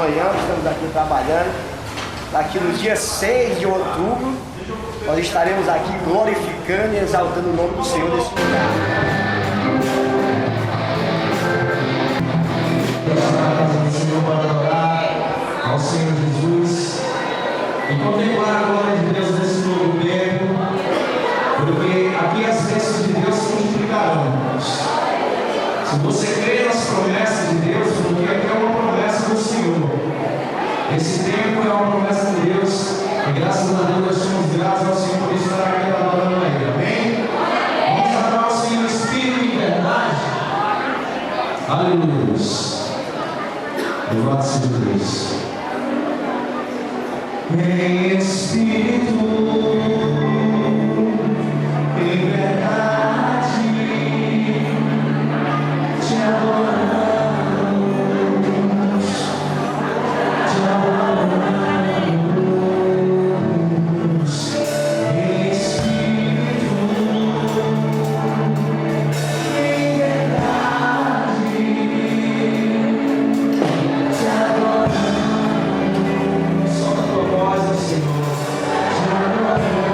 manhã, estamos aqui trabalhando. Aqui no dia 6 de outubro, nós estaremos aqui glorificando e exaltando o nome do Senhor nesse lugar. Para adorar ao Senhor Jesus e contemplar a glória de Deus nesse novo tempo, porque aqui as bênçãos de Deus se multiplicarão. Se você crê nas promessas de Deus, porque aqui é uma promessa do Senhor. Esse tempo é uma promessa de Deus e graças a Deus nós somos gratos ao Senhor por estar aqui adorando a Ele. Amém? Vamos adorar ao Senhor Espírito e verdade. Aleluia. Louvado seja Deus. Em Espírito, em verdade, te adoramos, te adoramos. Em Espírito, em verdade, te adoramos. Solta a tua voz ao Senhor. Te adoramos.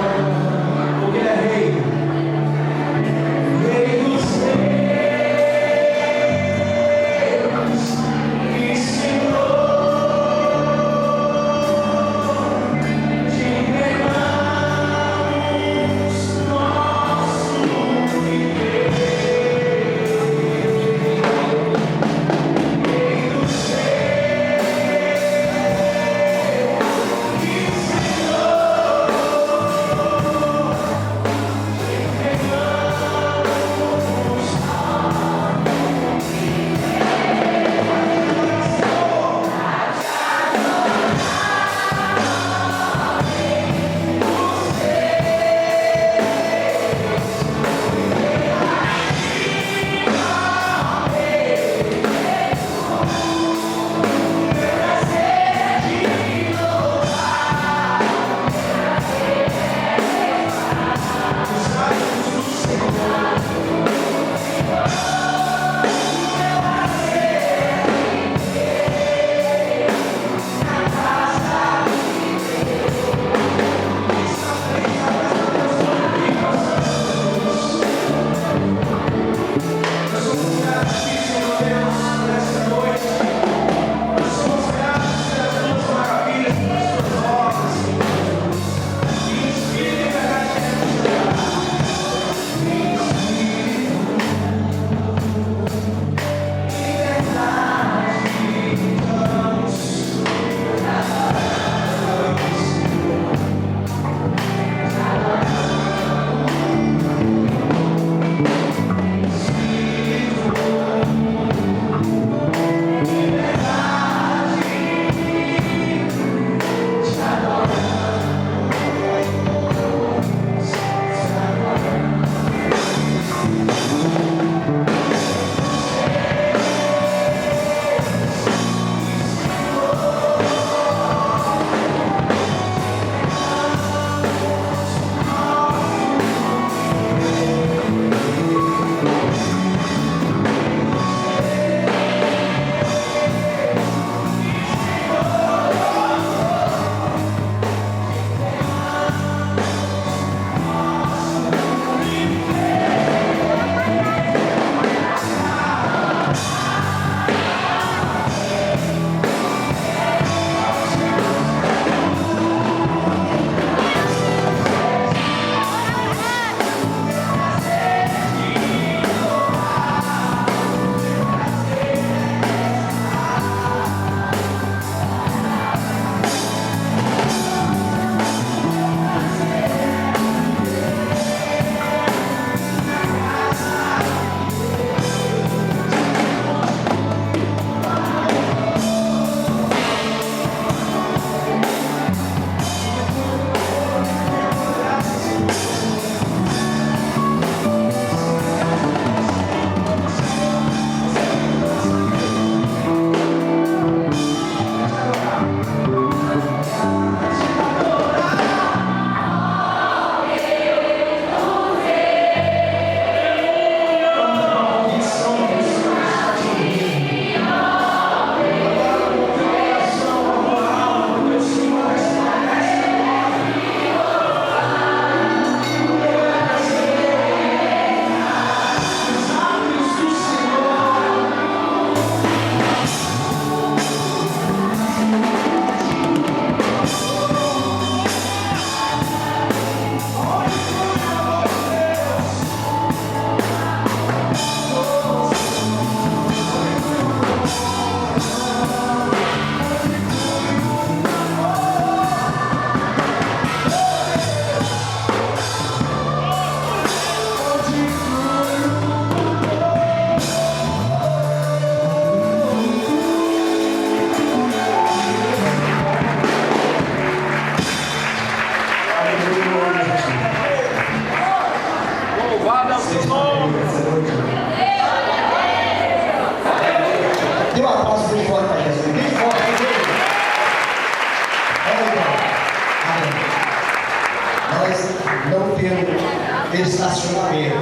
estacionamento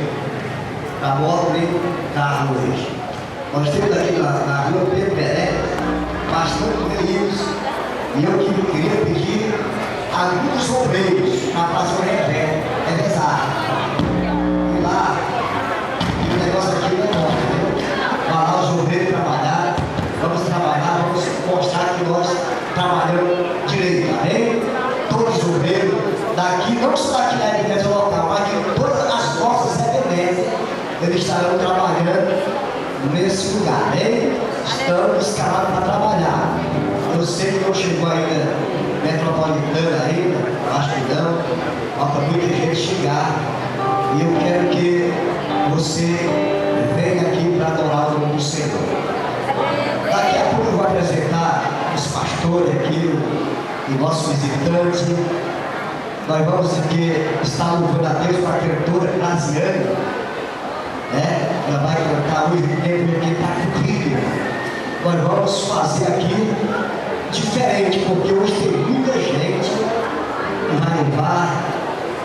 para moto e carro hoje. Nós temos aqui na rua Pedro Pelé bastante veículos e eu queria pedir alguns obreiros para fazer o revezar. E lá, e o negócio aqui não é bom, entendeu? Para lá os obreiros trabalhar, vamos trabalhar, vamos mostrar que nós trabalhamos direito, tá bem? Todos os obreiros daqui, não só daqui da igreja local, mas de todas as nossas dependências, eles estarão trabalhando nesse lugar, hein? Estamos escalados para trabalhar. Eu sei que não chegou ainda metropolitana ainda, bastidão, falta muita gente chegar. E eu quero que você venha aqui para adorar o nome do Senhor. Daqui a pouco eu vou apresentar os pastores aqui, o nosso visitante. Nós vamos aqui estar louvando a Deus para a cantora Graziane. Ela vai cantar hoje tempo que está comigo. Nós vamos fazer aqui diferente, porque hoje tem muita gente que vai levar,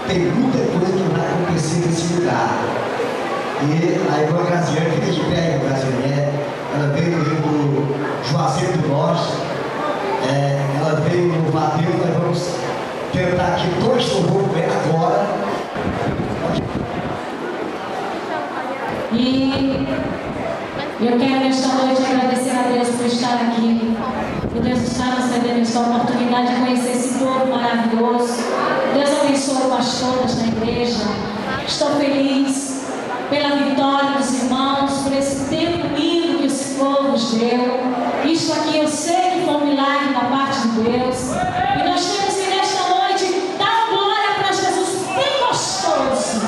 tem muita coisa que vai acontecer nesse lugar. E a irmã Graziane, fica de pé, irmã Graziane, ela veio do Rio do Juazeiro do Norte, ela veio no Deus. Nós vamos cantar aqui dois louvores agora. E eu quero nesta noite agradecer a Deus por estar aqui, por Deus estar nos cedendo esta oportunidade de conhecer esse povo maravilhoso. Deus abençoe o pastor desta igreja. Estou feliz pela vitória dos irmãos, por esse tempo lindo que o Senhor nos deu. Isto aqui eu sei que foi um milagre da parte de Deus. E nós temos que nesta noite dar glória para Jesus bem gostoso.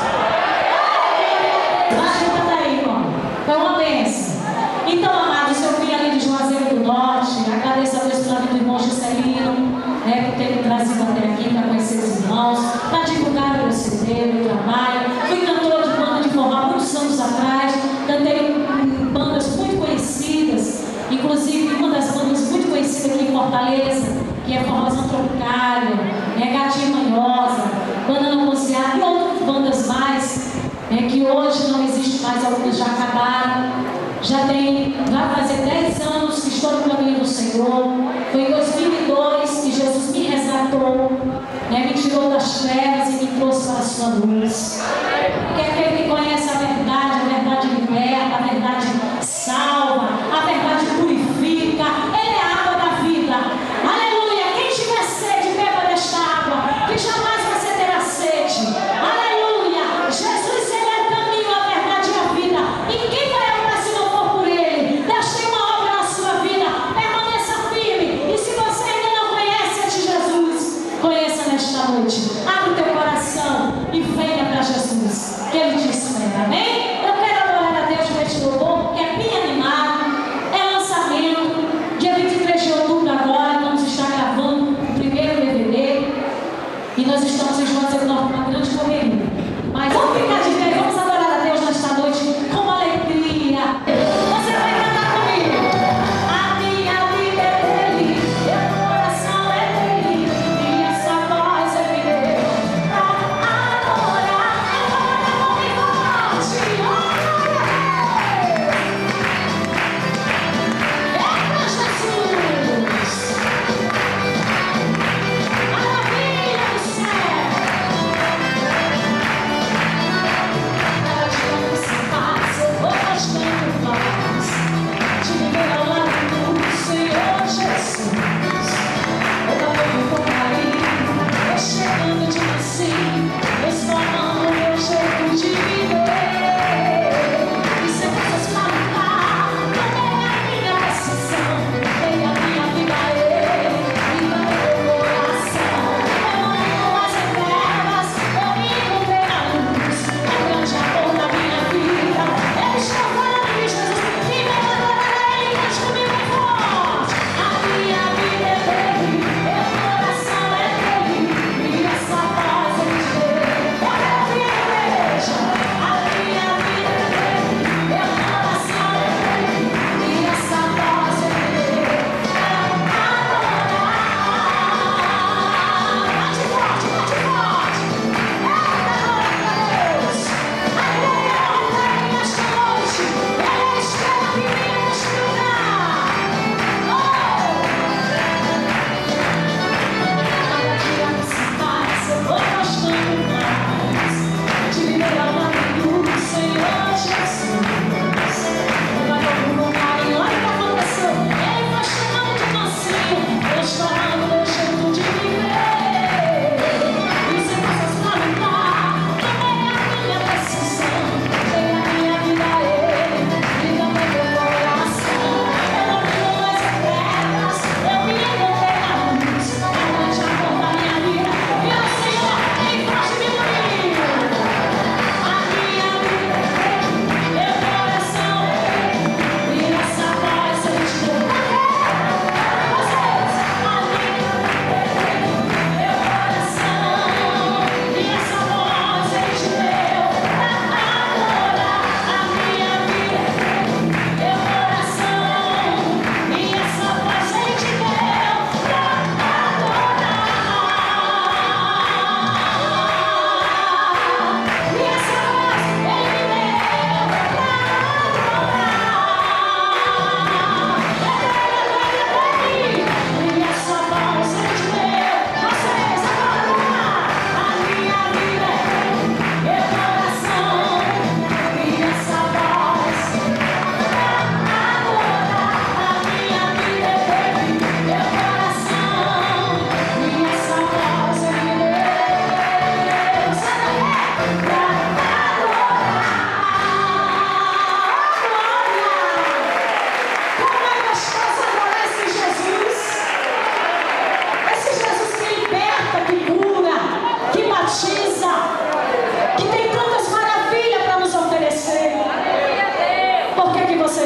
Foi uma bênção. Então, amados, eu vim ali de Juazeiro do Norte. Agradeço a Deus pela vida do irmão Juscelino, por ter me trazido até aqui para conhecer os irmãos, para divulgar o meu CD, o meu trabalho. Fui cantora de banda de forró há muitos anos atrás. Cantei em bandas muito conhecidas, inclusive uma das bandas muito conhecidas aqui em Fortaleza, que é Forrozão Tropicália, Gatinha Manhosa, Banda Não Consciada e outras bandas mais. Que hoje não existe mais, alguns já acabaram. Vai fazer 10 anos que estou no caminho do Senhor. Foi em 2002 que Jesus me resgatou, me tirou das trevas e me trouxe para a sua luz. Porque aquele que conhece a verdade liberta, a verdade salva, a verdade purifica. Ele é a água da vida. Aleluia! Quem tiver sede, beba desta água, que jamais você terá sede. Aleluia! Jesus, Ele é o caminho, a verdade e a vida. E quem vai amar se não for por Ele? Deus tem uma obra na sua vida. Permaneça firme. E se você ainda não conhece este Jesus, conheça nesta noite. Abre o teu coração e venha para Jesus.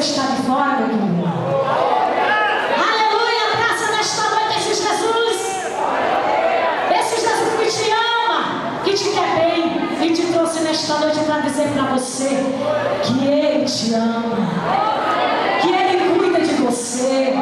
está de fora, meu querido. Aleluia, abraça nesta noite esse Jesus. Esse Jesus que te ama, que te quer bem, e te trouxe nesta noite para dizer para você que Ele te ama, que Ele cuida de você,